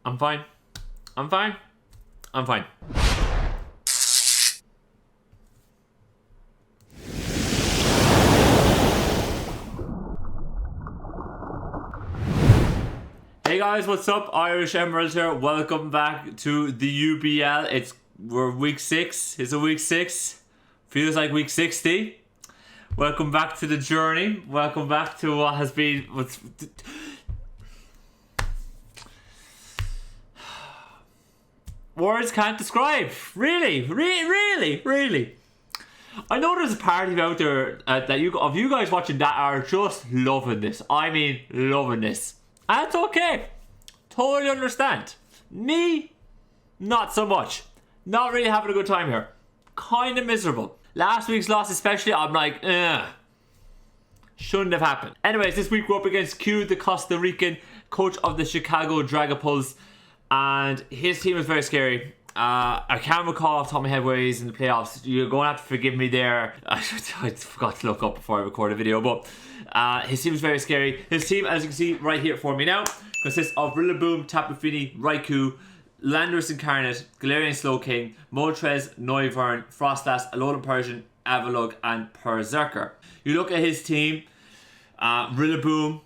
I'm fine. I'm fine. I'm fine. Hey guys, what's up? IrishEmerald here. Welcome back to the UBL. We're week 6. It's a week 6. Feels like week 60. Welcome back to the journey. Welcome back to what has been words can't describe. Really. I know there's a party out there of you guys watching that are just loving this. I mean, loving this. And that's okay. Totally understand. Me, not so much. Not really having a good time here. Kind of miserable. Last week's loss especially, I'm like, shouldn't have happened. Anyways, this week we're up against Q, the Costa Rican coach of the Chicago Dragapults. And his team is very scary. I can't recall off the top of my head where he's in the playoffs. You're going to have to forgive me there. I forgot to look up before I record a video, but his team is very scary. His team, as you can see right here for me now, consists of Rillaboom, Tapu Fini, Raikou, Landorus Incarnate, Galarian Slowking, Moltres, Noivern, Frostlass, Alolan Persian, Avalugg, and Berserker. You look at his team, Rillaboom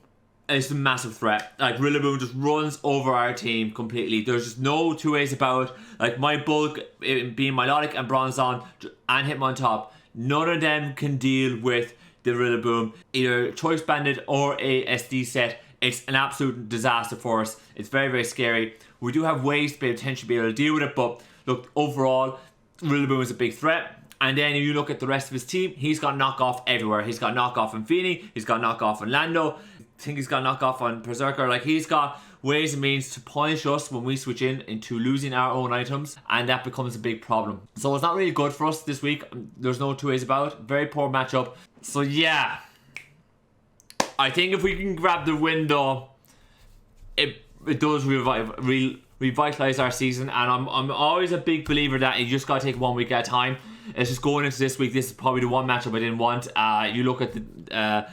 is a massive threat. Like, Rillaboom just runs over our team completely. There's just no two ways about it. Like, my bulk, being Milotic and Bronzong and Hitmontop, none of them can deal with the Rillaboom. Either Choice Banded or a SD set. It's an absolute disaster for us. It's very, very scary. We do have ways to potentially be able to deal with it, but look, overall, Rillaboom is a big threat. And then if you look at the rest of his team, he's got knockoff everywhere. He's got knockoff on Fini, he's got knockoff on Lando, I think he's got knockoff on Berserker. Like, he's got ways and means to punish us when we switch into losing our own items, and that becomes a big problem. So it's not really good for us this week. There's no two ways about it. Very poor matchup. So yeah, I think if we can grab the win though, it does revitalize our season. And I'm always a big believer that you just gotta take 1 week at a time. It's just going into this week. This is probably the one matchup I didn't want. You look at the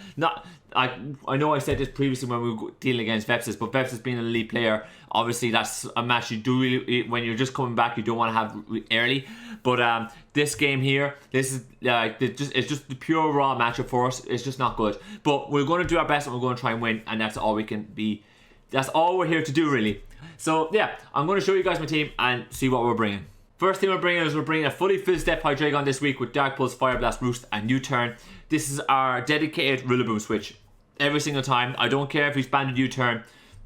I know I said this previously when we were dealing against Vepsis, but Vepsis being an elite player, obviously that's a match you do really, when you're just coming back, you don't want to have early. But this game here, this is it's just the pure raw matchup for us. It's just not good. But we're going to do our best and we're going to try and win, and that's all we can be. That's all we're here to do, really. So yeah, I'm going to show you guys my team and see what we're bringing. First thing we're bringing a fully filled Step Hydreigon this week with Dark Pulse, Fire Blast, Roost, and U-Turn. This is our dedicated Rillaboom switch. Every single time. I don't care if he's banded U-Turn.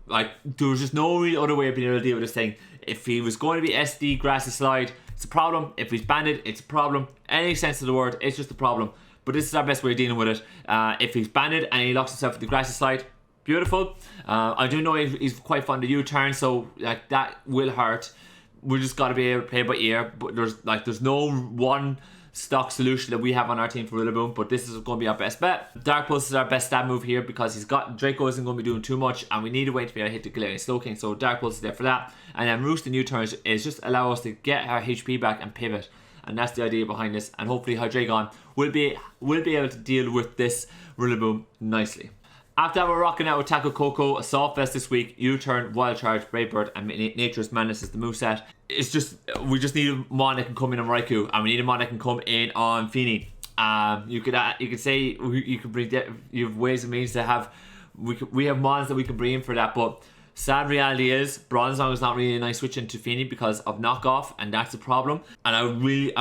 Like, there's just no real other way of being able to deal with this thing. If he was going to be SD, Grassy Slide, it's a problem. If he's banded, it's a problem. Any sense of the word, it's just a problem. But this is our best way of dealing with it. If he's banded and he locks himself with the Grassy Slide, beautiful. I do know he's quite fond of U-Turn, so like that will hurt. We just got to be able to play by ear. But there's no one stock solution that we have on our team for Rillaboom, but this is going to be our best bet. Dark Pulse is our best stab move here because he's got Draco isn't going to be doing too much, and we need a way to be able to hit the Galarian Slowking, so Dark Pulse is there for that. And then Roost and U-Turns is just allow us to get our HP back and pivot, and that's the idea behind this. And hopefully Hydreigon will be able to deal with this Rillaboom nicely. After that, we're rocking out with Taco Coco, Assault Vest this week, U-Turn, Wild Charge, Brave Bird, and Nature's Madness is the moveset. It's just, we just need a mon that can come in on Raikou, and we need a mon that can come in on Fini. You could say you could bring, you have ways and means to have, we have mons that we can bring in for that, but sad reality is Bronzong is not really a nice switch into Fini because of knockoff, and that's a problem. And I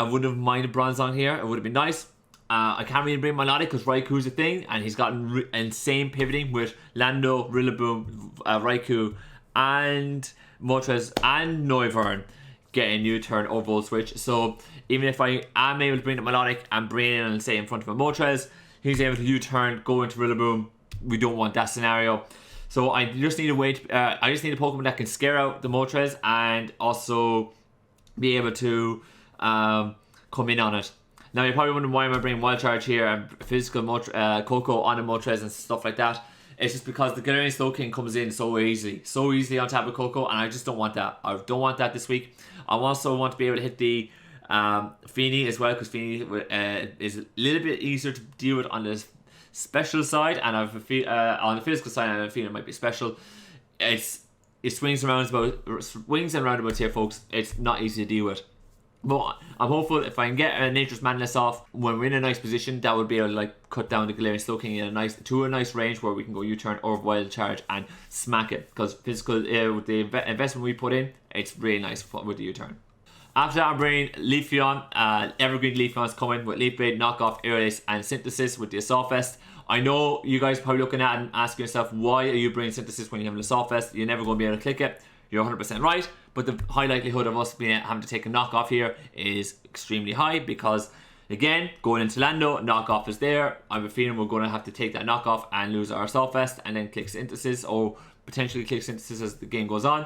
wouldn't have minded Bronzong here. It would have been nice. I can't really bring Milotic because Raikou's a thing, and he's got insane pivoting with Lando, Rillaboom, Raikou, and Moltres and Noivern getting U-Turn or Volt Switch. So even if I am able to bring the Milotic and bring it in and say in front of a Moltres, he's able to U-Turn, go into Rillaboom. We don't want that scenario. So I just need a way to, I just need a Pokemon that can scare out the Moltres and also be able to come in on it. Now you're probably wondering why am I bringing Wild Charge here and physical Coco on the Moltres and stuff like that. It's just because the Galarian Slowking comes in so easily on top of Coco, and I just don't want that. I don't want that this week. I also want to be able to hit the Fini as well, because Fini is a little bit easier to deal with on the special side, and on the physical side, I have a feeling it might be special. It's it swings and roundabouts here, folks. It's not easy to deal with. But I'm hopeful if I can get a Nature's Madness off when we're in a nice position, that would be able to like cut down the Galarian Slowking in a nice range where we can go U-turn or Wild Charge and smack it. Because physical with the investment we put in, it's really nice with the U-turn. After that, I'm bringing Leafeon. Evergreen Leafeon's coming with Leaf Blade, Knockoff, Airlace, and Synthesis with the Assault Vest. I know you guys are probably looking at it and asking yourself, why are you bringing Synthesis when you have an Assault Vest? You're never going to be able to click it. You're 100% right, but the high likelihood of us having to take a knockoff here is extremely high because, again, going into Lando, knockoff is there. I have a feeling we're going to have to take that knockoff and lose our Assault Vest and then click Synthesis or potentially click Synthesis as the game goes on.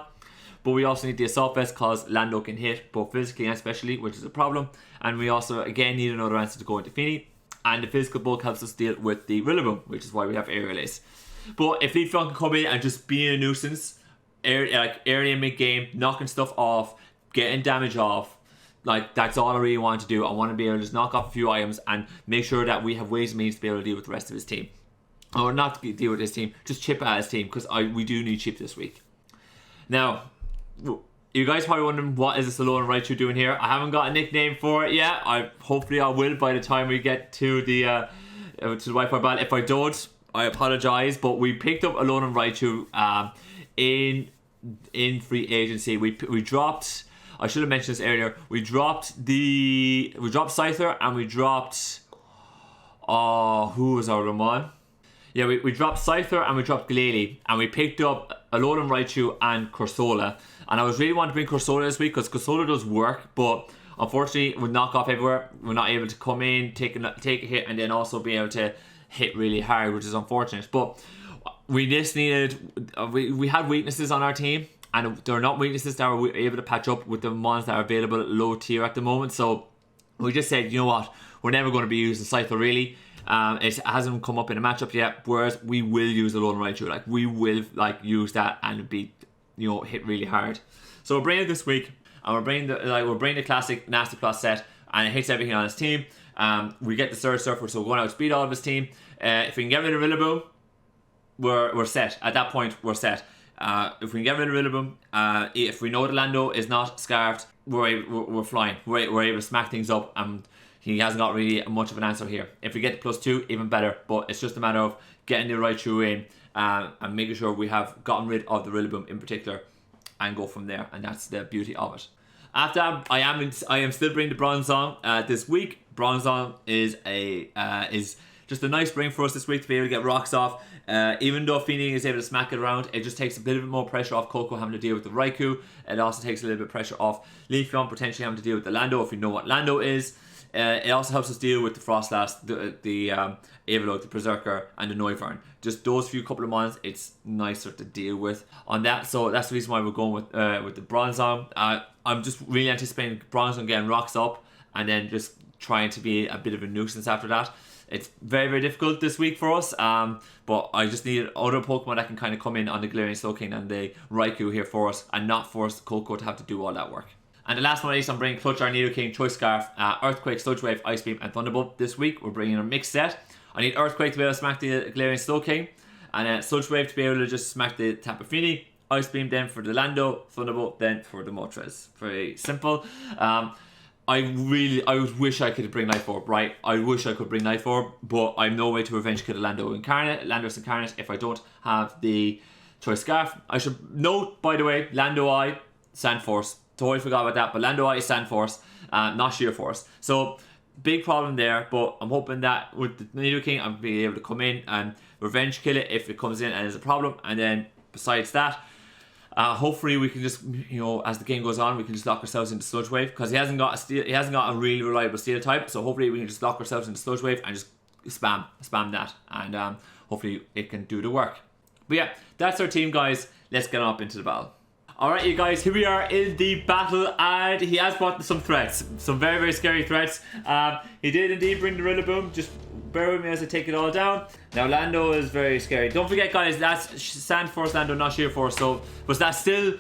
But we also need the Assault Vest because Lando can hit both physically and specially, which is a problem. And we also, again, need another answer to go into Fini. And the physical bulk helps us deal with the Rillaboom, which is why we have Aerial Ace. But if Leafeon can come in and just be a nuisance, early in mid-game, knocking stuff off, getting damage off, like that's all I really want to do. I want to be able to just knock off a few items and make sure that we have ways and means to be able to deal with the rest of his team. Or not to deal with his team, just chip at his team, because we do need chip this week. Now, you guys probably wondering, what is this Alolan Raichu doing here? I haven't got a nickname for it yet. Hopefully I will by the time we get to the Wi-Fi battle. If I don't, I apologize. But we picked up Alolan Raichu in free agency. We dropped, I should have mentioned this earlier, we dropped Scyther and we dropped who was our one? Yeah, we dropped Scyther and we dropped Glalie, and we picked up Alolan Raichu and Corsola. And I was really wanting to bring Corsola this week because Corsola does work, but unfortunately with knockoff everywhere, we're not able to come in, take a hit, and then also be able to hit really hard, which is unfortunate. But we just needed, we had weaknesses on our team, and they're not weaknesses that we're able to patch up with the ones that are available at low tier at the moment. So we just said, you know what, we're never going to be using Scyther really. It hasn't come up in a matchup yet, whereas we will use the Alolan Raichu. Like, we will use that and be, hit really hard. So we're bringing it this week, and we're bringing the classic Nasty Plus set, and it hits everything on his team. We get the Surge Surfer, so we're going to outspeed all of his team. If we can get rid of Rillaboom, we're set. At that point, we're set. If we can get rid of Rillaboom, if we know the Lando is not scarfed, we're flying. We're able to smack things up, and he hasn't got really much of an answer here. If we get to +2, even better. But it's just a matter of getting the Raichu in and making sure we have gotten rid of the Rillaboom in particular, and go from there. And that's the beauty of it. After that, I am still bringing the Bronzong this week. Bronzong is just a nice bring for us this week to be able to get rocks off. Even though Fini is able to smack it around, it just takes a bit more pressure off Coco having to deal with the Raikou. It also takes a little bit of pressure off Leafeon potentially having to deal with the Lando if we know what Lando is. It also helps us deal with the Frostlass, the Avalok, the Berserker, and the Noivern. Just those few couple of months, it's nicer to deal with on that. So that's the reason why we're going with the Bronzong. I'm just really anticipating Bronzong getting rocks up and then just trying to be a bit of a nuisance after that. It's very, very difficult this week for us, but I just need other Pokemon that can kind of come in on the Galarian Slowking and the Raikou here for us, and not force Coco to have to do all that work. And the last one is I'm bringing Clutch, our Nidoking, Choice Scarf, Earthquake, Sludge Wave, Ice Beam, and Thunderbolt. This week we're bringing a mixed set. I need Earthquake to be able to smack the Galarian Slowking, and Sludge Wave to be able to just smack the Tapu Fini, Ice Beam then for the Lando, Thunderbolt then for the Moltres. Very simple. I wish I could bring Night Orb, right? I wish I could bring Night Orb, but I'm no way to revenge kill a Landorus Incarnate if I don't have the Choice Scarf. I should note, by the way, Lando Eye, Sandforce. Totally forgot about that, but Lando Eye is Sandforce, not Sheer Force. So, big problem there, but I'm hoping that with the Nidoking, I'll be able to come in and revenge kill it if it comes in and is a problem. And then, besides that, hopefully we can just, as the game goes on, we can just lock ourselves into Sludge Wave, because he hasn't got a really reliable Steel type. So hopefully we can just lock ourselves into Sludge Wave and just spam that, and hopefully it can do the work. But yeah, that's our team, guys. Let's get up into the battle. Alright, you guys, here we are in the battle, and he has brought some threats, some very, very scary threats. He did indeed bring the Rillaboom. Just bear with me as I take it all down. Now, Lando is very scary. Don't forget, guys, that's Sandforce Lando, not Sheer Force. So, but that's still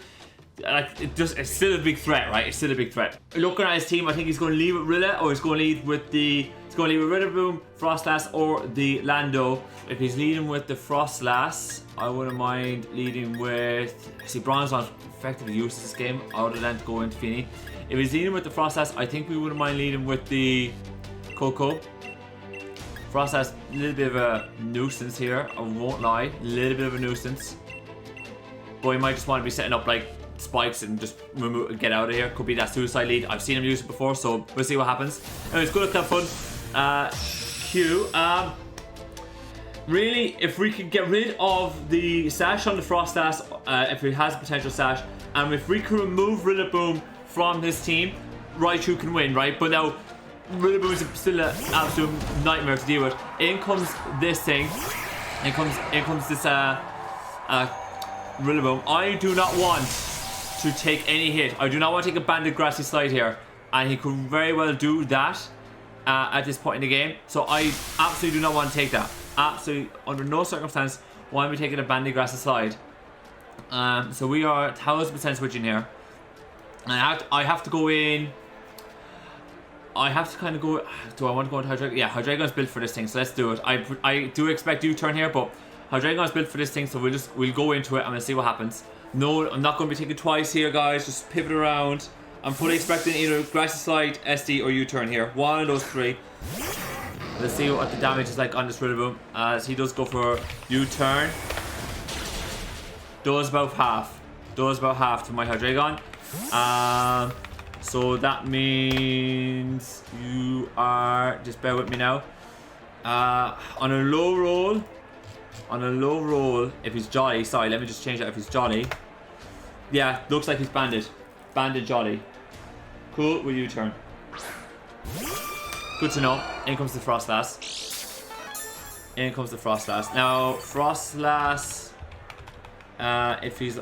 like it's still a big threat, right? It's still a big threat. Looking at his team, I think he's going to lead with Rilla, or he's going to lead with Rillaboom, Frostlass, or the Lando. If he's leading with the Frostlass, I wouldn't mind leading with. See, Bronzon's effectively useless this game, other than to go into Feeny. If he's leading with the Frostlass, I think we wouldn't mind leading with the Coco. Frostlass, a little bit of a nuisance here. I won't lie, a little bit of a nuisance. But he might just want to be setting up like spikes and just get out of here. Could be that suicide lead. I've seen him use it before, so we'll see what happens. Anyways, good luck, have fun. Q. Really, if we could get rid of the sash on the Frostlass, if it has a potential sash, and if we can remove Rillaboom from his team, Raichu can win, right? But now, Rillaboom is still an absolute nightmare to deal with. In comes this thing. In comes this Rillaboom. I do not want to take any hit. I do not want to take a banded grassy slide here, and he could very well do that at this point in the game. So I absolutely do not want to take that. Absolutely, under no circumstance, why am I taking a banded grassy slide? So we are 1000% switching here. And I have to go in. I have to kind of go. Do I want to go into Hydreigon? Yeah, Hydreigon's built for this thing, so let's do it. I do expect U-turn here, but Hydreigon's built for this thing, so we'll go into it and we'll see what happens. No, I'm not going to be taking twice here, guys. Just pivot around. I'm fully expecting either Grassy Slide, SD, or U-turn here. One of those three. Let's see what the damage is like on this Rillaboom. As he does go for U-turn. Does about half. Does about half to my Hydreigon. So that means you are, just bear with me now, on a low roll, if he's jolly, sorry, let me just change that, if he's jolly, yeah, looks like he's banded jolly, cool, will you turn, good to know. In comes the Frostlass, now Frostlass, if he's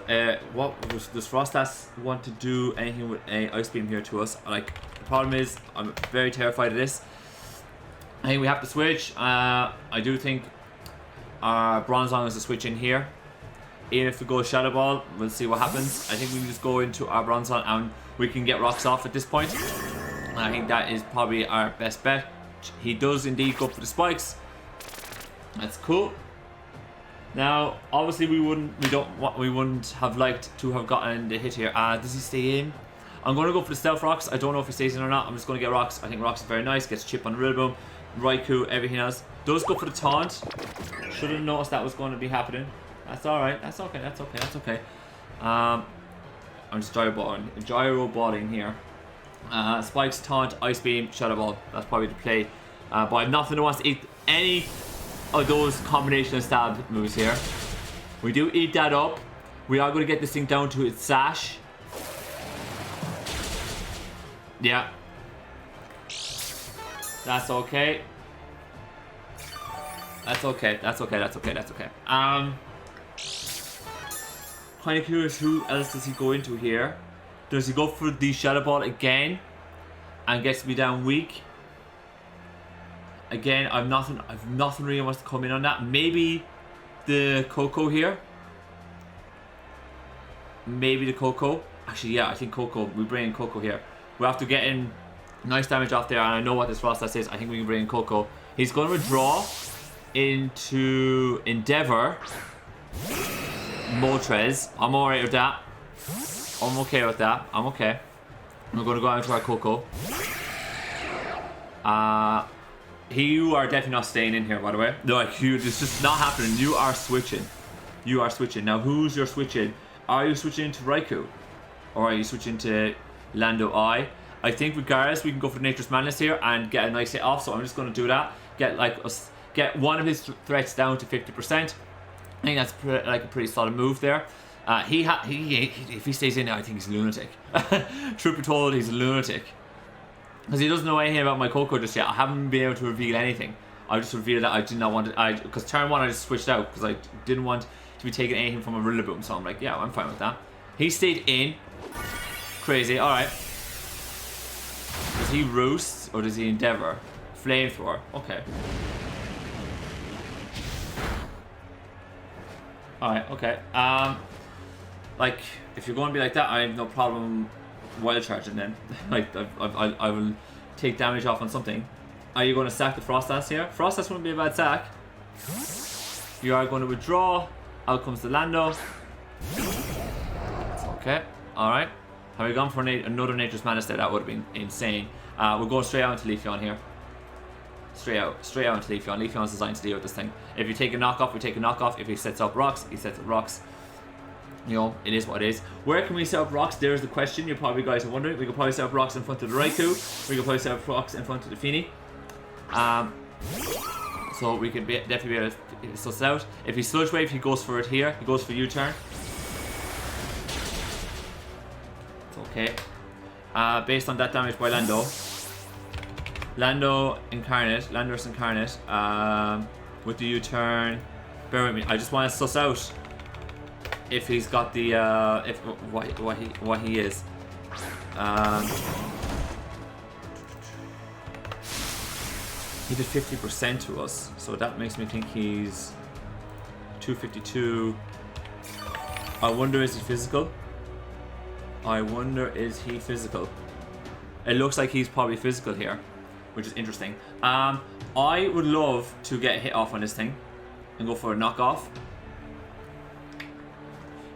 what does Frostlass want to do anything with a Ice Beam here to us? Like, the problem is I'm very terrified of this. I think we have to switch. I do think our Bronzong is a switch in here. Even if we go Shadow Ball, we'll see what happens. I think we can just go into our Bronzong and we can get rocks off at this point. And I think that is probably our best bet. He does indeed go for the spikes. That's cool. Now, obviously, we wouldn't have liked to have gotten the hit here. Does he stay in? I'm going to go for the Stealth Rocks. I don't know if he stays in or not. I'm just going to get Rocks. I think Rocks is very nice. Gets chip on the Rillaboom, Raikou, everything else. Does go for the Taunt. Should have noticed that was going to be happening. That's all right. That's okay. That's okay. That's okay. I'm just gyro balling here. Spikes, Taunt, Ice Beam, Shadow Ball. That's probably the play. But I have nothing that wants to eat any of those combination of stab moves here. We do eat that up. We are going to get this thing down to its sash. Yeah. That's okay. That's okay. That's okay. That's okay. That's okay. Kind of curious, who else does he go into here? Does he go for the Shadow Ball again and gets me down weak? Again, I've nothing really wants to come in on that. Maybe the Coco here. Maybe the Coco. Actually, yeah, I think Coco. We bring in Coco here. We have to get in nice damage off there, and I know what this Frostlass is. I think we can bring in Coco. He's going to withdraw into Endeavor. Moltres. I'm alright with that. I'm okay with that. I'm okay. We're going to go out into our Coco. You are definitely not staying in here, by the way. No, like, it's just not happening. You are switching. You are switching. Now, who's your switching? Are you switching to Raikou? Or are you switching to Lando I? I think regardless, we can go for Nature's Madness here and get a nice hit off. So I'm just going to do that. Get one of his threats down to 50%. I think that's like a pretty solid move there. If he stays in there, I think he's a lunatic. Truth be told, he's a lunatic. Because he doesn't know anything about my Coco just yet. I haven't been able to reveal anything. I just revealed that I did not want to. Because turn one I just switched out because I didn't want to be taking anything from a Rillaboom. So I'm like, yeah, I'm fine with that. He stayed in. Crazy. Alright. Does he Roost or does he Endeavor? Flamethrower. Okay. Alright, okay. like, if you're going to be like that, I have no problem wild charging then. Like, I will take damage off on something. Are you going to sack the Frost Dance here? Frost Dance wouldn't be a bad sack. You are going to withdraw. Out comes the Lando. Okay, alright. Have we gone for another Nature's Madness there? That would have been insane. We'll go straight out into Leafeon here. Straight out into Leafeon. Leafeon's designed to deal with this thing. If you take a knockoff, we take a knockoff. If he sets up rocks, he sets up rocks. You know, it is what it is. Where can we set up rocks? There's the question you probably guys are wondering. We could probably set up rocks in front of the Raikou. We could probably set up rocks in front of the Fini. So we could definitely be able to suss it out. If he Sludge Wave, he goes for it here. He goes for U-turn. It's okay. Based on that damage by Lando. Landorus Incarnate, with the U-turn. Bear with me. I just want to suss out if he's got the what he is. He did 50% to us, so that makes me think he's 252. I wonder, is he physical? It looks like he's probably physical here, which is interesting. I would love to get a hit off on this thing and go for a knockoff.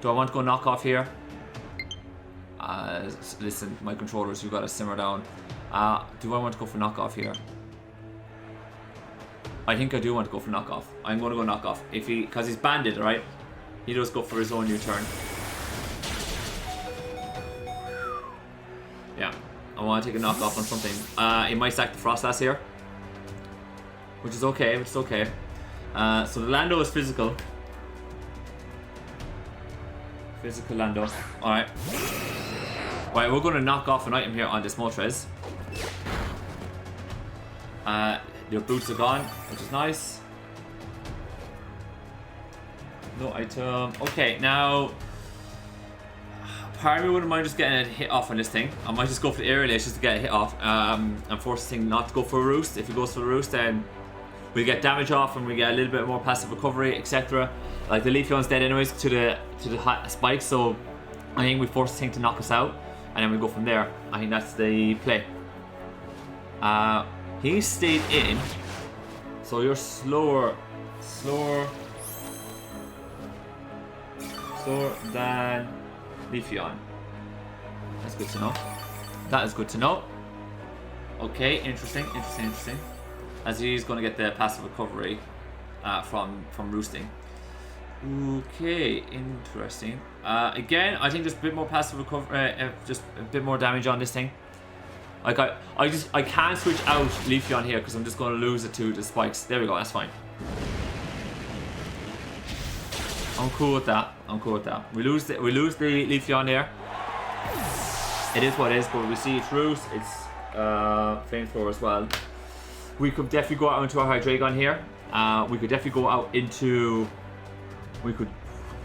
Do I want to go knockoff here? Listen, my controllers, you gotta simmer down. Do I want to go for knockoff here? I think I do want to go for knockoff. I'm going to go knockoff. Because he's banded, right? He does go for his own U-turn. Yeah, I want to take a knockoff on something. He might sack the Frost Dance here, which is okay. So the Lando is physical. Physical Lando. Alright. Right, we're going to knock off an item here on this Moltres. Your boots are gone, which is nice. No item. Okay, now part of me wouldn't mind just getting a hit off on this thing. I might just go for the air relays just to get a hit off and force this thing not to go for a roost. If he goes for a roost, then we get damage off and we get a little bit more passive recovery, etc. Like the Leafeon's dead anyways to the hot spike, so I think we force this thing to knock us out and then we go from there. I think that's the play. He stayed in, so you're slower than Leafeon. That's good to know. That is good to know. Okay, interesting. As he's going to get the passive recovery from roosting. Okay, interesting. Again, I think just a bit more passive recovery, just a bit more damage on this thing. Like I can't switch out Leafeon here because I'm just going to lose it to the spikes. There we go. That's fine. I'm cool with that. We lose the Leafeon here. It is what it is, but we see it's Roost. It's Flamethrower as well. We could definitely go out into our Hydreigon here. We could definitely go out into. We could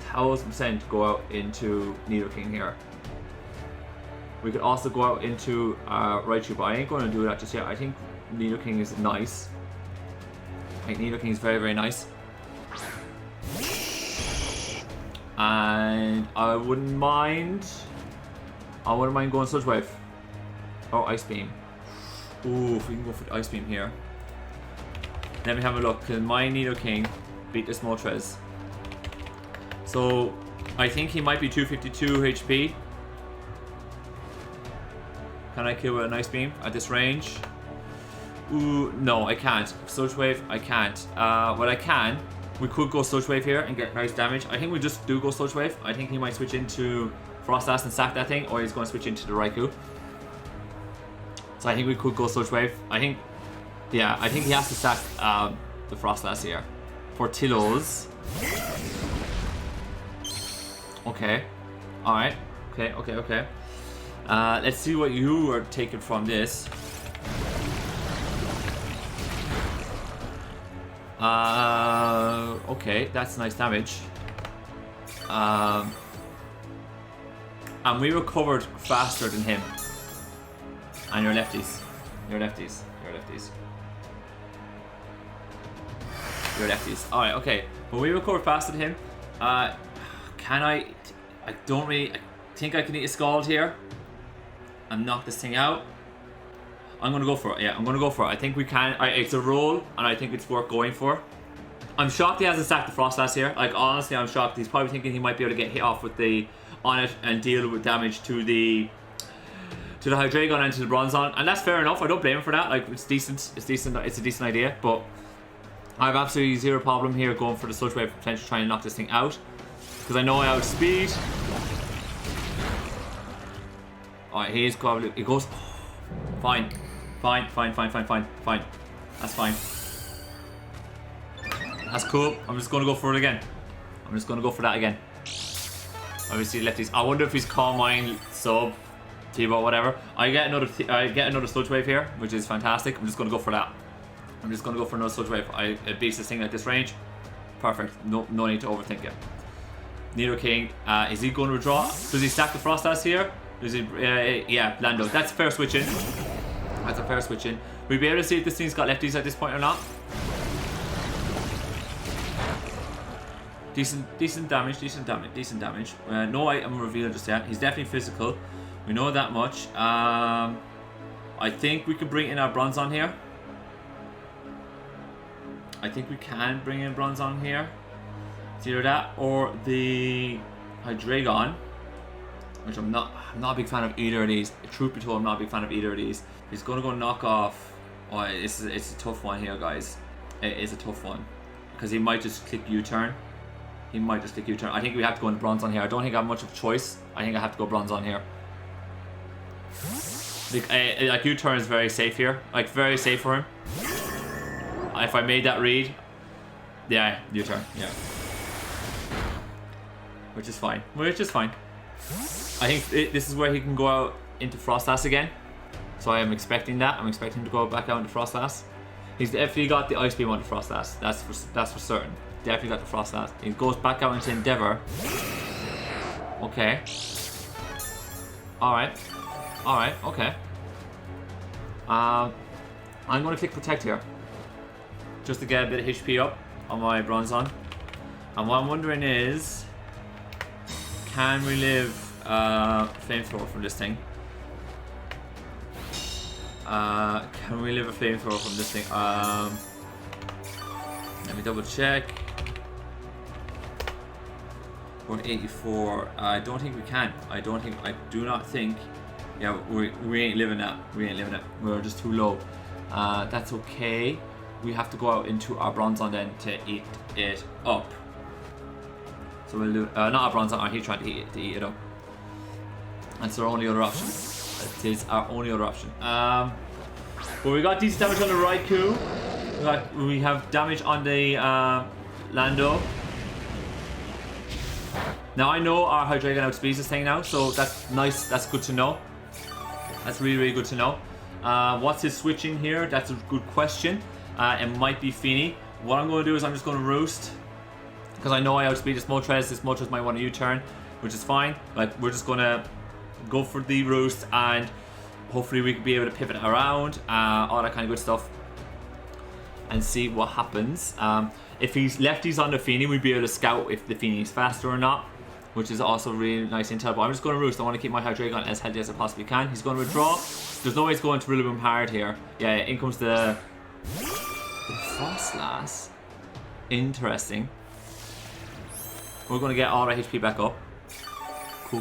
1000% go out into Nidoking here. We could also go out into Raichu, but I ain't going to do that just yet. I think Nidoking is nice. I think Nidoking is very, very nice. And I wouldn't mind going Sludge Wave. Or Ice Beam. Ooh, if we can go for the Ice Beam here. Let me have a look. Can my Nidoking beat this Moltres? So, I think he might be 252 HP. Can I kill with an Ice Beam at this range? Ooh, no, I can't. Sludge Wave, I can't. What I can, we could go Sludge Wave here and get nice damage. I think we just do go Sludge Wave. I think he might switch into Frost Dance and sack that thing, or he's going to switch into the Raikou. So I think we could go Sludge Wave. I think he has to sack the Frost Dance here. For Tillos. Okay. Alright. Okay. Let's see what you are taking from this. Okay, that's nice damage. And we recovered faster than him. And you're lefties. Alright, okay. But we recovered faster than him. I don't really... I think I can eat a Scald here and knock this thing out. I'm going to go for it. Yeah, I'm going to go for it. I think we can. It's a roll, and I think it's worth going for. I'm shocked he hasn't sacked the Frostlass here. Like, honestly, I'm shocked. He's probably thinking he might be able to get hit off with the on it and deal with damage to the Hydreigon and to the Bronzong, and that's fair enough. I don't blame him for that. Like, it's decent. It's decent. It's a decent idea, but I have absolutely zero problem here going for the Sludge Wave, potentially trying to knock this thing out, because I know I outspeed. Alright, he is probably... It goes... Fine. Fine. That's fine. That's cool. I'm just going to go for it again. I'm just going to go for that again. Obviously, lefties. I wonder if he's Calm Mind, Sub, T-Bot, whatever. I get another Sludge Wave here, which is fantastic. I'm just going to go for that. I'm just going to go for another Sludge Wave. It beats this thing at this range. Perfect. No need to overthink it. Nidoking. Is he going to withdraw? Does he stack the Frostlass here? Does he? Yeah, Lando. That's a fair switch in. That's a fair switch in. We'll be able to see if this thing's got lefties at this point or not. Decent damage. No item reveal just yet. He's definitely physical. We know that much. I think we could bring in our Bronzong here. I think we can bring in Bronzong here. It's either that or the Hydreigon, which I'm not a big fan of either of these. Truth be told, I'm not a big fan of either of these. He's gonna go knock off. Oh, it's a tough one here, guys. It is a tough one because he might just click U-turn. I think we have to go into Bronzong here. I don't think I have much of a choice. I think I have to go Bronzong here. Like U-turn is very safe here. Like, very safe for him. If I made that read, yeah, U-turn, yeah. Which is fine. I think this is where he can go out into Frostlass again. So I am expecting that. I'm expecting him to go back out into Frostlass. He's definitely got the Ice Beam on the Frostlass. That's for certain. Definitely got the Frostlass. He goes back out into Endeavor. Okay. Alright, okay. I'm going to click Protect here, just to get a bit of HP up on my Bronzong. And what I'm wondering is, can we live Flamethrower from this thing? Can we live a Flamethrower from this thing? Let me double check. 184. I don't think we can. I do not think. Yeah, we ain't living that. We're just too low. That's okay. We have to go out into our Bronzong then to eat it up. So we'll do not our Bronzong, our Heatran to eat it up. That's our only other option. That is our only other option. But we got decent damage on the Raikou. We have damage on the Lando. Now I know our Hydreigon outspeeds this thing now, so that's nice. That's good to know. That's really good to know. What's his switching here? That's a good question. It might be Feeny. What I'm going to do is I'm just going to Roost, because I know I outspeed this Moltres. This Moltres might want to U-turn, which is fine. Like, we're just going to go for the Roost, and hopefully we could be able to pivot around, all that kind of good stuff, and see what happens. If he's lefties on the Feeny, we'd be able to scout if the Feeny is faster or not, which is also really nice intel. But I'm just going to Roost. I want to keep my Hydreigon as healthy as I possibly can. He's going to withdraw. There's no way he's going to Rillaboom hard here. Yeah, in comes the Frostlass. Interesting. We're going to get all our HP back up. Cool.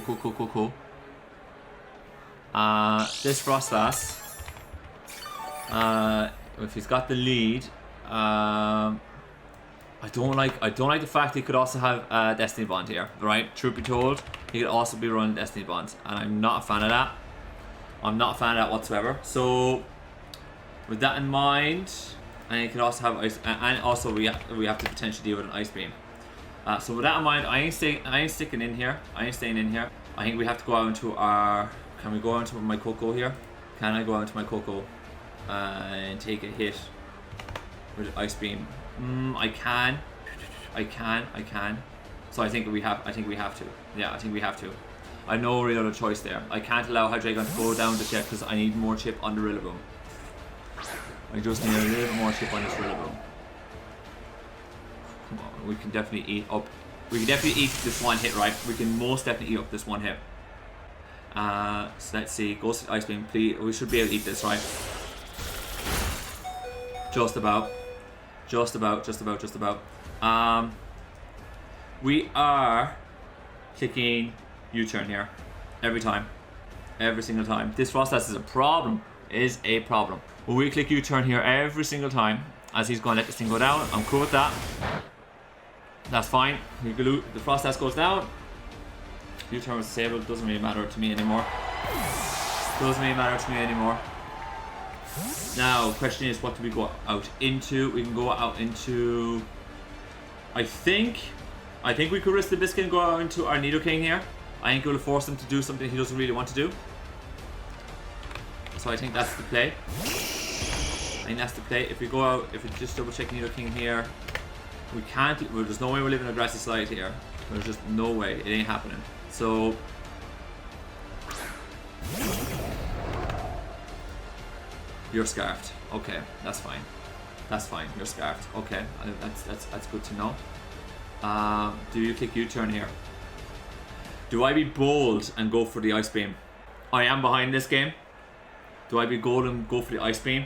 This Frostlass, if he's got the lead, I don't like the fact he could also have Destiny Bond here, right? Truth be told, he could also be running Destiny Bond, and I'm not a fan of that. I'm not a fan of that whatsoever. So, with that in mind, and he could also have ice, and also we have to potentially deal with an Ice Beam. So with that in mind, I ain't sticking in here. I ain't staying in here. I think we have to go out into our. Can we go into my Coco here? Can I go out into my Coco and take a hit with Ice Beam? I can. So I think we have to. Yeah, I think we have to. I have no real other choice there. I can't allow Hydreigon to go down just yet because I need more chip on the Rillaboom. I just need a little bit more chip on this Rillaboom. Come on, we can definitely eat up We can definitely eat this one hit, right? We can most definitely eat up this one hit. So let's see. Ghost Ice Beam, please. We should be able to eat this, right? Just about. Just about, just about, just about. We are clicking U-turn here. Every time. Every single time. This Frostas is a problem. Is a problem. When we click U-turn here every single time, as he's going to let this thing go down, I'm cool with that. That's fine. The Frostas goes down. U-turn was disabled. Doesn't really matter to me anymore. Doesn't really matter to me anymore. Now, question is, what do we go out into? We can go out into... I think we could risk the biscuit and go out into our Nidoking here. I think it will force him to do something he doesn't really want to do. So I think that's the play. I think that's the play. If we go out, if we just double check Nidoking here, we can't. Well, there's no way we're living a grassy slide here. There's just no way. It ain't happening. So you're scarfed. Okay, that's fine. That's fine. You're scarfed. Okay, that's good to know. Do you click U-turn here? Do I be bold and go for the Ice Beam? I am behind this game. Do I be bold and go for the Ice Beam?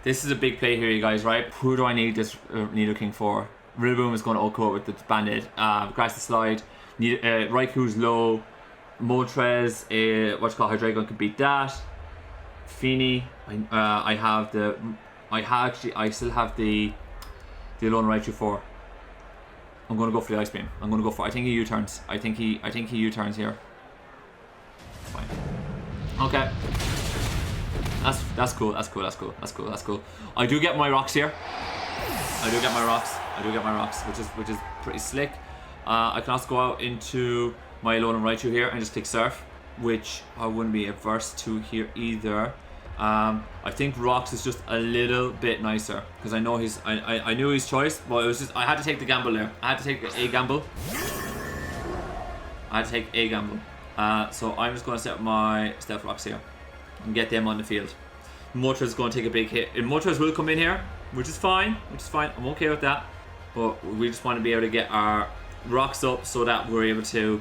This is a big play here, you guys, right? Who do I need this Nidoking for? Rillaboom is going to OHKO with the Bandit. Grassy Slide. Raikou's low. Moltres, Hydreigon can beat that. Feeny. I still have the Alolan Raichu 4. I'm gonna go for the Ice Beam. I think he U-turns. I think he U-turns here. Fine. Okay. That's cool. I do get my rocks here. I do get my rocks, which is pretty slick. I can also go out into my Alolan Raichu here and just click Surf, which I wouldn't be averse to here either. I think Rocks is just a little bit nicer because I know I knew his choice, but it was just I had to take the gamble there. I had to take a gamble. So I'm just going to set my Stealth Rocks here and get them on the field. Moltres is going to take a big hit. And Moltres will come in here, which is fine. I'm okay with that. But we just want to be able to get our Rocks up so that we're able to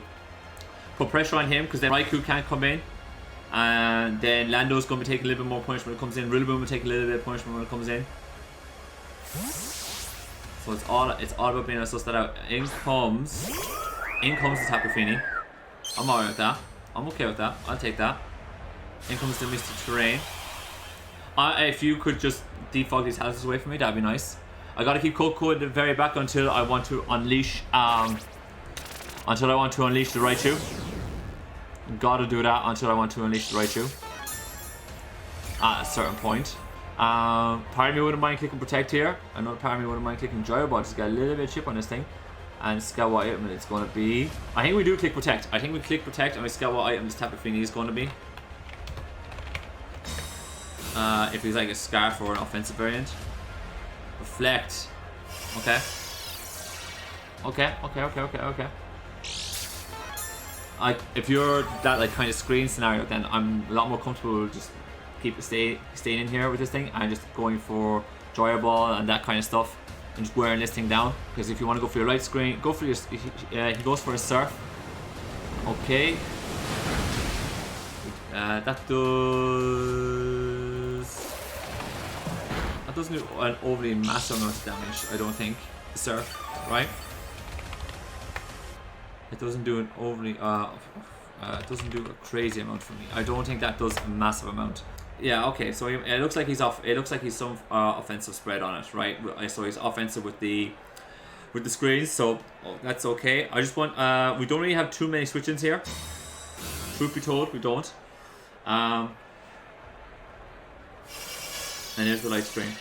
put pressure on him, because then Raikou can't come in. And then Lando's going to be taking a little bit more punishment when it comes in. Rillaboom will take a little bit of punishment when it comes in. So it's all about being able to suss that out. In comes the Tapu Fini. I'm alright with that. I'm okay with that. I'll take that. In comes the Mystic Terrain. If you could just defog these houses away from me, that'd be nice. I gotta keep Koko at the very back until I want to unleash the Raichu. Gotta do that until I want to unleash the Raichu at a certain point. Part of me wouldn't mind clicking Protect here. Another part of me wouldn't mind clicking Dragapults. Just get a little bit of chip on this thing. And scout what item it's going to be. I think we do click Protect. I think we click Protect and we scout what item this Tapu Fini is going to be. If he's like a Scarf or an offensive variant. Reflect. Okay. If you're that like kind of screen scenario, then I'm a lot more comfortable just staying in here with this thing and just going for Dryer Ball and that kind of stuff and just wearing this thing down. Because if you want to go for your light screen, go for your. He goes for a Surf. Okay. That doesn't do an overly massive amount of damage, I don't think. The Surf, right? It doesn't do an overly, it doesn't do a crazy amount for me. I don't think that does a massive amount. Yeah, okay, so it looks like he's off. It looks like he's some offensive spread on it, right? So he's offensive with the screens, so that's okay. I just want, we don't really have too many switch-ins here. Truth be told, we don't. And there's the light screen.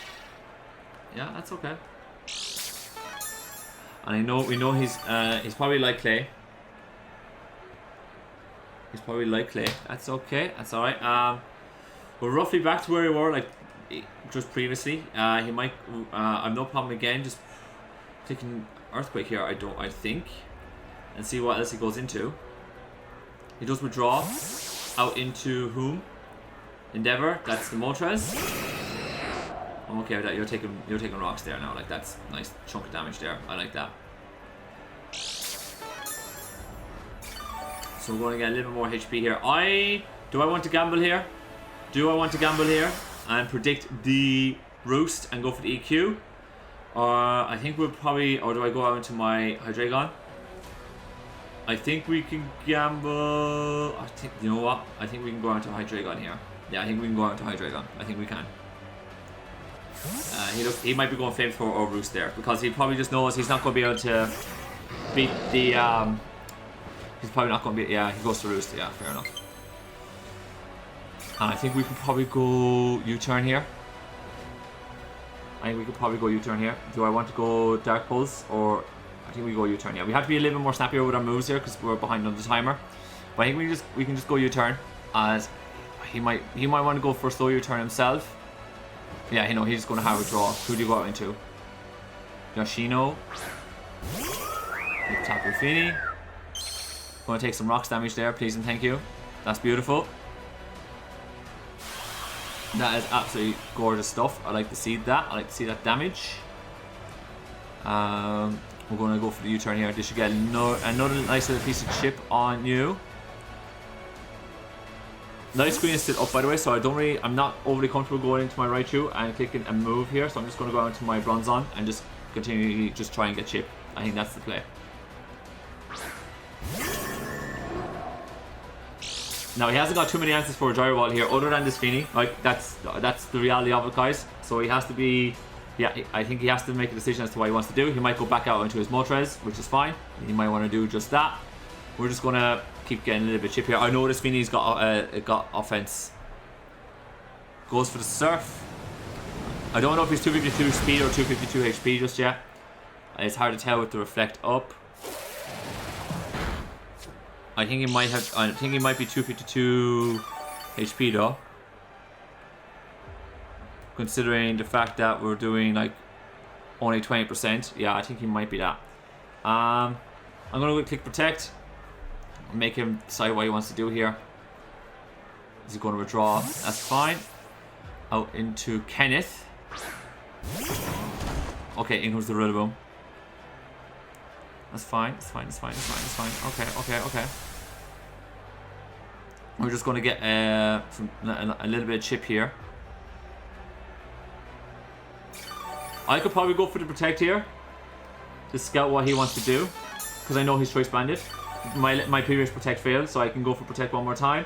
Yeah, that's okay. And we know he's probably like Clay. That's okay. That's all right. We're roughly back to where we were like just previously. He might. I've no problem again. Just taking Earthquake here. I think, and see what else he goes into. He does withdraw out into whom? Endeavor. That's the Moltres. I'm okay with that. You're taking rocks there now. Like that's a nice chunk of damage there. I like that. So we're going to get a little bit more HP here. Do I want to gamble here? Do I want to gamble here and predict the roost and go for the EQ? I think we'll probably... Or do I go out into my Hydreigon? I think we can gamble... I think... You know what? I think we can go out to Hydreigon here. Yeah, I think we can go out to Hydreigon. I think we can. He might be going Flamethrower or Roost there, because he probably just knows he's not going to be able to beat the... He's probably not going to be... Yeah, he goes to Roost. Yeah, fair enough. And I think we can probably go U-turn here. I think we could probably go U-turn here. Do I want to go Dragapults, or... I think we go U-turn. Yeah, we have to be a little bit more snappier with our moves here because we're behind on the timer. But I think we can just go U-turn, as he might want to go for a slow U-turn himself. Yeah, you know, he's going to have a draw. Who do you go out into? Yoshino. Tapu Fini. Going to take some rocks damage there, please and thank you. That's beautiful. That is absolutely gorgeous stuff. I like to see that. I like to see that damage. We're going to go for the U-turn here. This should get another nice little piece of chip on you. Light screen is still up, by the way, so I'm not overly comfortable going into my Raichu and clicking a move here, so I'm just going to go into my Bronzong and just continue to try and get chip. I think that's the play. Now, he hasn't got too many answers for a Gyro Ball here, other than this Fini. Like, that's the reality of it, guys. So he has to be... Yeah, I think he has to make a decision as to what he wants to do. He might go back out into his Moltres, which is fine. He might want to do just that. We're just going to keep getting a little bit chip here. I know this Fini's got offense. Goes for the Surf. I don't know if he's 252 speed or 252 HP just yet. It's hard to tell with the Reflect up. I think he might be 252 HP though. Considering the fact that we're doing like only 20%. Yeah, I think he might be that. I'm gonna go click Protect. Make him decide what he wants to do here. Is he going to withdraw? That's fine. Out into Kenneth. Okay, in goes the Rillaboom. That's fine. It's fine. It's fine. It's fine. It's fine. Okay. Okay. Okay. We're just going to get a little bit of chip here. I could probably go for the Protect here to scout what he wants to do, because I know he's Choice Banded. My previous Protect failed, so I can go for Protect one more time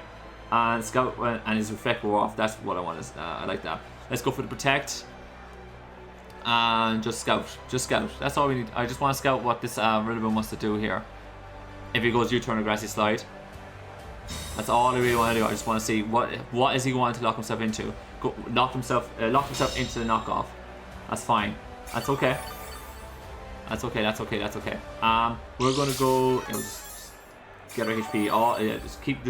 and scout, and his Reflect wore off. That's what I want. I like that. Let's go for the Protect and just scout. Just scout. That's all we need. I just want to scout what this Rillaboom wants to do here. If he goes U-turn or Grassy Slide, that's all I really want to do. I just want to see what is he going to lock himself into. Lock himself into the knockoff. That's fine. That's okay. That's okay. That's okay. That's okay. We're gonna go. Just get our HP. Oh yeah, just keep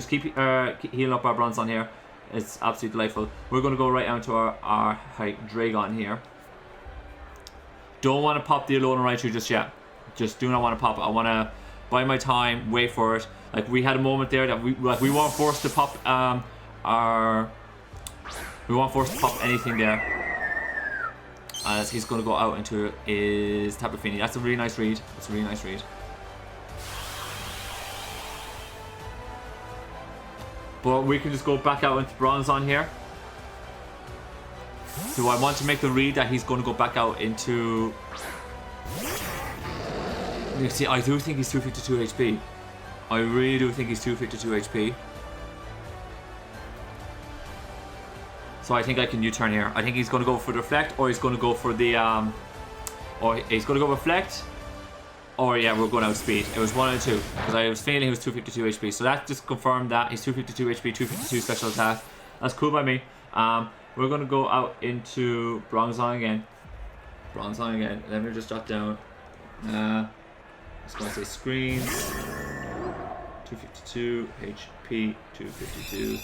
healing up our Bronzong here. It's absolutely delightful. We're gonna go right down to our Hydreigon here. Don't want to pop the Alolan Raichu just yet. Just do not want to pop it. I want to bide my time, wait for it. Like, we had a moment there that we weren't forced to pop we weren't forced to pop anything there. As he's going to go out into his Tapu Fini. That's a really nice read. That's a really nice read. But we can just go back out into Bronzong here. Do I want to make the read that he's going to go back out into... You see, I do think he's 252 HP. I really do think he's 252 HP. So I think I can U-turn here. I think he's going to go for the Reflect, or he's going to go for the or he's going to go Reflect, or yeah, we're going out speed. It was one of the two, because I was feeling he was 252 HP. So that just confirmed that he's 252 HP, 252 special attack. That's cool by me. We're going to go out into Bronzong again. Bronzong again. Let me just jot down. Just going to say screens. 252 HP, 252.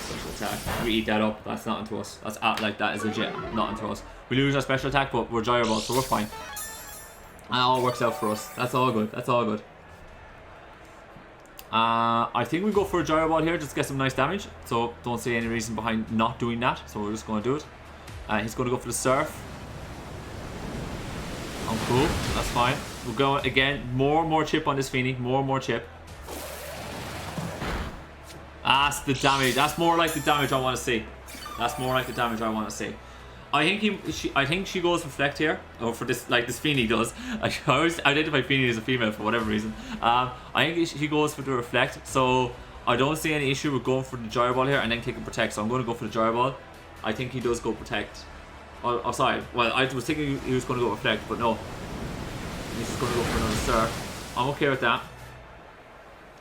Special attack. We eat that up. That's not onto us. That's like that is legit not onto us. We lose our special attack, but we're Gyro Ball, so we're fine. And it all works out for us. That's all good. That's all good. I think we go for a Gyro Ball here just to get some nice damage. So don't see any reason behind not doing that. So we're just going to do it. He's going to go for the Surf. Oh, cool. That's fine. We'll go again. More chip on this Fini. More chip. That's the damage. That's more like the damage I want to see. That's more like the damage I want to see. I think she goes reflect here, or for this, like this Feeny does. I always identify Feeny as a female for whatever reason. I think she goes for the reflect, so I don't see any issue with going for the gyro ball here and then clicking protect. So I'm going to go for the gyro ball. I think he does go protect. Oh, sorry. Well, I was thinking he was going to go reflect, but no. He's just going to go for another surf. I'm okay with that,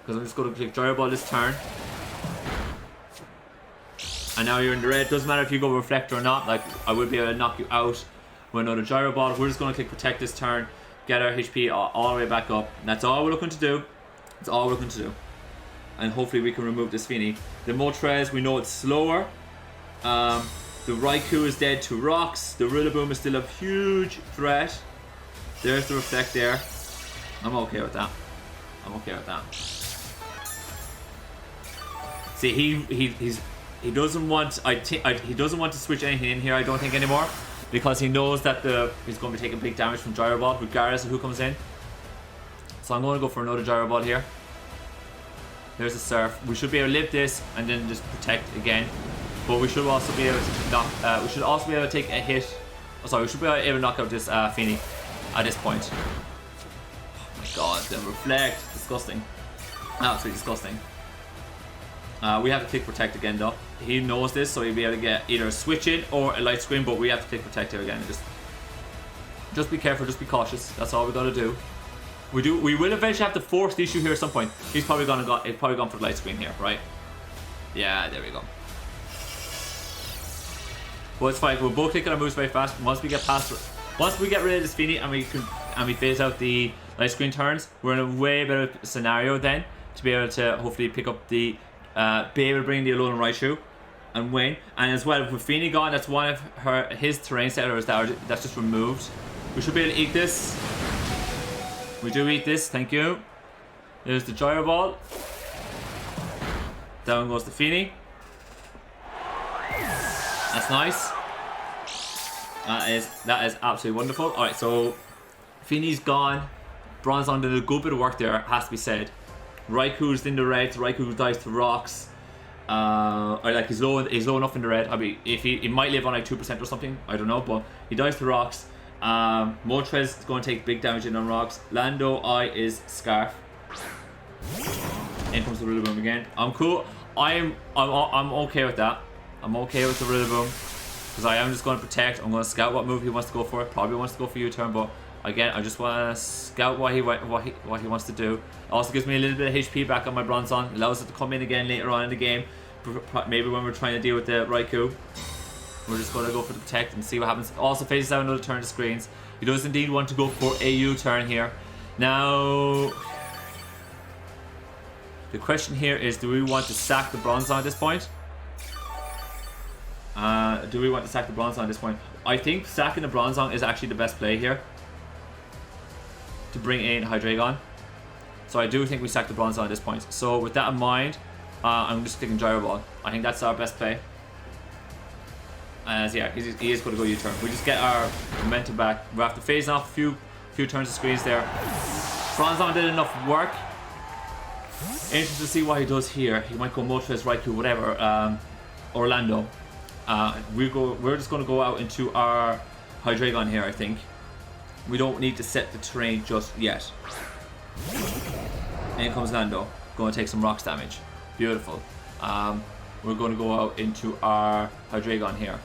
because I'm just going to click gyro ball this turn. And now you're in the red. Doesn't matter if you go reflect or not. Like, I would be able to knock you out with another gyro ball. We're just going to click protect this turn, get our HP all the way back up. And that's all we're looking to do. That's all we're looking to do. And hopefully we can remove this Feeny. The Moltres, we know it's slower. The Raikou is dead to rocks. The Rillaboom is still a huge threat. There's the reflect there. I'm okay with that. I'm okay with that. See, he doesn't want. He doesn't want to switch anything in here, I don't think, anymore, because he knows that he's going to be taking big damage from gyro ball regardless of who comes in. So I'm going to go for another gyro ball here. There's a surf. We should be able to live this and then just protect again. But we should also be able to knock. We should also be able to take a hit. Oh, sorry, we should be able to knock out this Feeny at this point. Oh my god, the reflect, disgusting, absolutely disgusting. We have to click protect again though. He knows this, so he'll be able to get either a switch in or a light screen, but we have to click protect here again. Just be careful, just be cautious. That's all we gotta do. We will eventually have to force the issue here at some point. He's probably gone for the light screen here, right? Yeah, there we go. Well, it's fine. We'll both click on our moves very fast. Once we get rid of this Feeny and we phase out the light screen turns, we're in a way better scenario then to be able to hopefully pick up the be able to bring the Alolan Raichu and win. And as well, with Feeny gone, that's one of his terrain setters that's just removed. We should be able to eat this. We do eat this, thank you. There's the gyro ball. Down goes the Feeny. That's nice. That is absolutely wonderful. Alright, so Feeny's gone. Bronzong did a good bit of work there, has to be said. Raikou's in the red. Raikou dies to rocks. He's low enough in the red. I mean, if he might live on like 2% or something, I don't know, but he dies to rocks. Moltres is going to take big damage in on rocks. Lando I is Scarf. In comes the Rillaboom again. I'm cool. I'm okay with that. I'm okay with the Rillaboom, because I am just going to protect. I'm going to scout what move he wants to go for. Probably wants to go for U-turn, but again, I just want to scout what he wants to do. It also gives me a little bit of HP back on my Bronzong. Allows it to come in again later on in the game. Maybe when we're trying to deal with the Raikou. We're just going to go for the protect and see what happens. Also phases out another turn to screens. He does indeed want to go for a U-turn here. Now, the question here is, do we want to sack the Bronzong at this point? Do we want to sack the Bronzong at this point? I think sacking the Bronzong is actually the best play here to bring in Hydreigon. So I do think we sack the Bronzong at this point. So with that in mind, I'm just clicking Gyro Ball. I think that's our best play. As yeah, he is going to go U-turn. We just get our momentum back. We have to phase off a few turns of screens there. Bronzong did enough work. Interesting to see what he does here. He might go Moltres, Raikou, whatever. Orlando. We're just going to go out into our Hydreigon here, I think. We don't need to set the terrain just yet. In comes Lando. Going to take some rocks damage. Beautiful. We're going to go out into our Hydreigon here.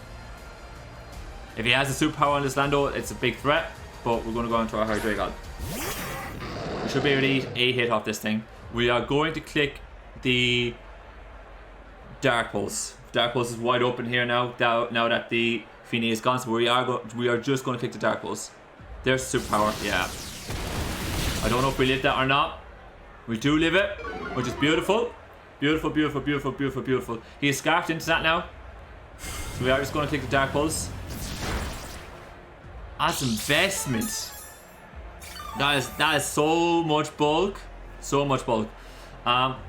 If he has a superpower on this Lando, it's a big threat, but we're going to go into our Hydreigon. We should be able to eat a hit off this thing. We are going to click the Dark Pulse. Dark Pulse is wide open here now that the Feeny is gone, so we are just going to click the Dark Pulse. There's the superpower, yeah. I don't know if we live that or not. We do live it, which is beautiful. Beautiful, beautiful, beautiful, beautiful, beautiful. He is scarfed into that now. So we are just going to click the Dark Pulse. That's investment. That is so much bulk. So much bulk.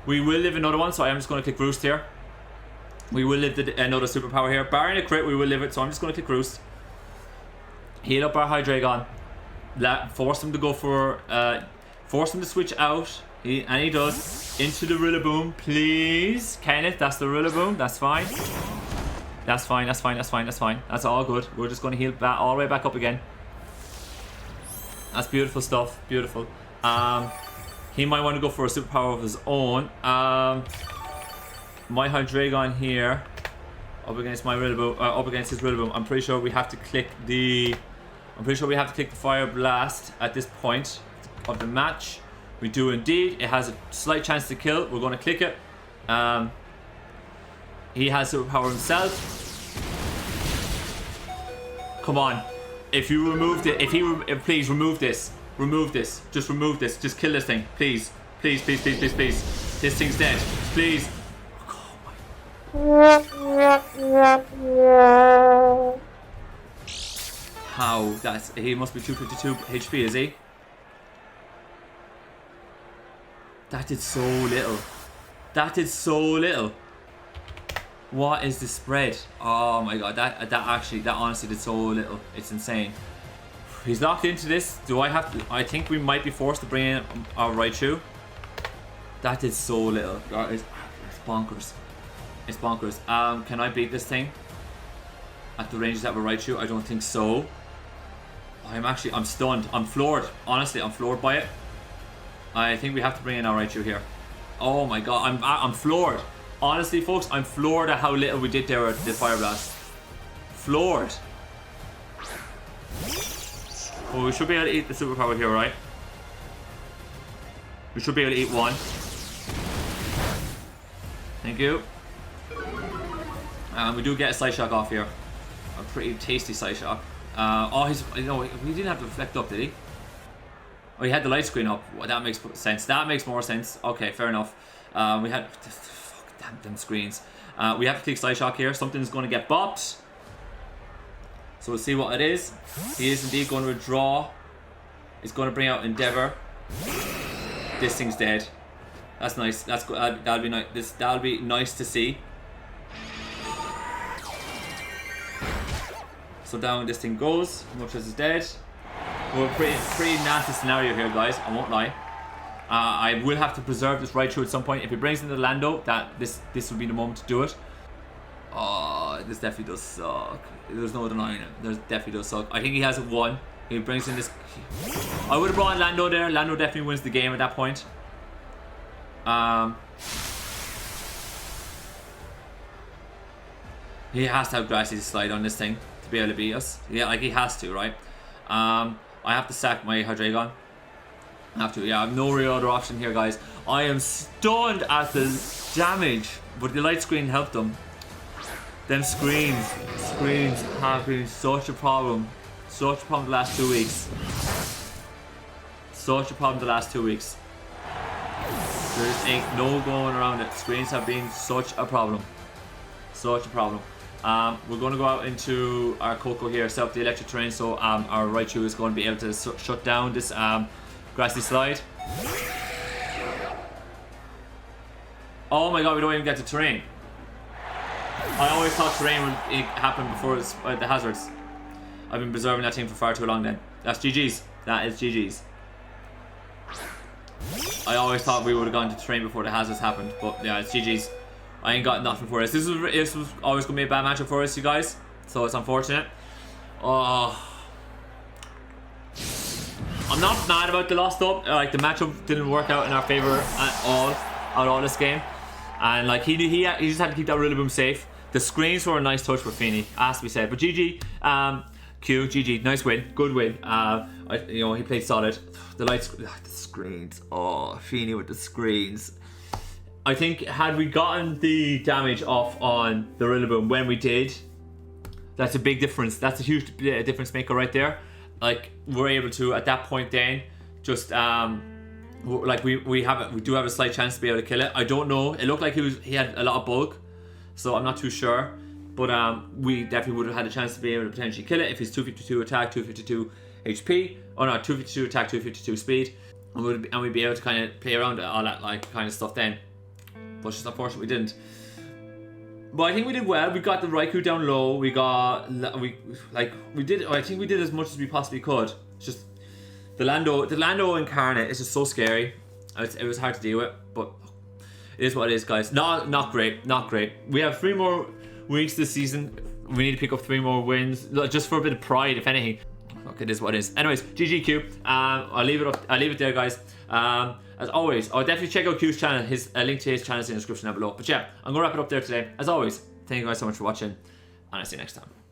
We will live another one, so I am just going to click Roost here. We will live another superpower here. Barring a crit, we will live it, so I'm just going to click Roost. Heal up our Hydreigon. Force him to go for... force him to switch out. And he does. Into the Rillaboom, please. Kenneth, that's the Rillaboom. That's fine. That's fine. That's all good. We're just going to heal that all the way back up again. That's beautiful stuff. Beautiful. He might want to go for a superpower of his own. My Hydreigon here. Up against my Rillaboom. Up against his Rillaboom. I'm pretty sure we have to click the... Fire Blast at this point of the match. We do indeed. It has a slight chance to kill. We're going to click it. He has superpower himself. Come on. If you removed it, please remove this. Remove this. Just remove this. Just kill this thing. Please. Please. This thing's dead. Please. How? He must be 252 HP, is he? That did so little. What is the spread? Oh my god, that honestly did so little. It's insane. He's locked into this. Do I have to? I think we might be forced to bring in our Raichu. That did so little. It's bonkers. It's bonkers. Can I beat this thing at the ranges that we're Raichu? I don't think so. I'm stunned. I'm floored. Honestly, I'm floored by it. I think we have to bring in our Raichu here. Oh my god, I'm floored. Honestly, folks, I'm floored at how little we did there with the Fire Blast. Floored. Oh, we should be able to eat the superpower here, right? We should be able to eat one. Thank you. We do get a Side Shock off here. A pretty tasty Side Shock. He didn't have to reflect up, did he? Oh, he had the light screen up. Well, that makes sense. That makes more sense. Okay, fair enough. We had... Fuck, damn them screens. We have to click Side Shock here. Something's going to get bopped. So we'll see what it is. He is indeed going to withdraw. He's going to bring out Endeavor. This thing's dead. That's nice. That's good. That'll be nice. That'll be nice to see. So down this thing goes. Much as it's dead. We're pretty nasty scenario here, guys. I won't lie. I will have to preserve this Raichu at some point. If he brings in the Lando, this will be the moment to do it. Oh, this definitely does suck. There's no denying it. This definitely does suck. I think he has it won. He brings in this. I would have brought Lando there. Lando definitely wins the game at that point. He has to have Grassy slide on this thing to be able to beat us. Yeah, like he has to, right? I have to sack my Hydreigon. I have to. Yeah, I have no real other option here, guys. I am stunned at the damage, but the light screen helped them. Them screens have been such a problem. Such a problem the last 2 weeks. Such a problem the last 2 weeks. There just ain't no going around it. Screens have been such a problem. Such a problem. We're going to go out into our Coco here, set up the electric terrain, so our Raichu is going to be able to shut down this grassy slide. Oh my god, we don't even get to terrain. I always thought terrain would happen before the hazards. I've been preserving that team for far too long then. That's GG's. That is GG's. I always thought we would have gone to terrain before the hazards happened, but yeah, it's GG's. I ain't got nothing for us. This was always going to be a bad matchup for us, you guys. So it's unfortunate. Oh. I'm not mad about the loss though. Like, the matchup didn't work out in our favor at all this game. And like he just had to keep that Rillaboom safe. The screens were a nice touch for Feeney, has to be said. But GG, GG, nice win, good win. He played solid. The screens. Oh, Feeney with the screens. I think had we gotten the damage off on the Rillaboom when we did, that's a big difference. That's a huge difference maker right there. Like, we're able to at that point then just like we do have a slight chance to be able to kill it. I don't know. It looked like he had a lot of bulk, so I'm not too sure. But we definitely would have had a chance to be able to potentially kill it if he's 252 attack, 252 HP. Oh no, 252 attack, 252 speed, and we'd be able to kind of play around all that like kind of stuff then. But it's just unfortunate we didn't. But I think we did well. We got the Raikou down low. I think we did as much as we possibly could. It's just the Lando incarnate is just so scary. It was hard to deal with, but it is what it is, guys. Not great. We have 3 more weeks this season. We need to pick up 3 more wins, just for a bit of pride, if anything. Look, it is what it is. Anyways, GGQ. I'll leave it there, guys. As always, I'll definitely check out Q's channel. His link to his channel is in the description down below. But yeah, I'm gonna wrap it up there today. As always, thank you guys so much for watching, and I'll see you next time.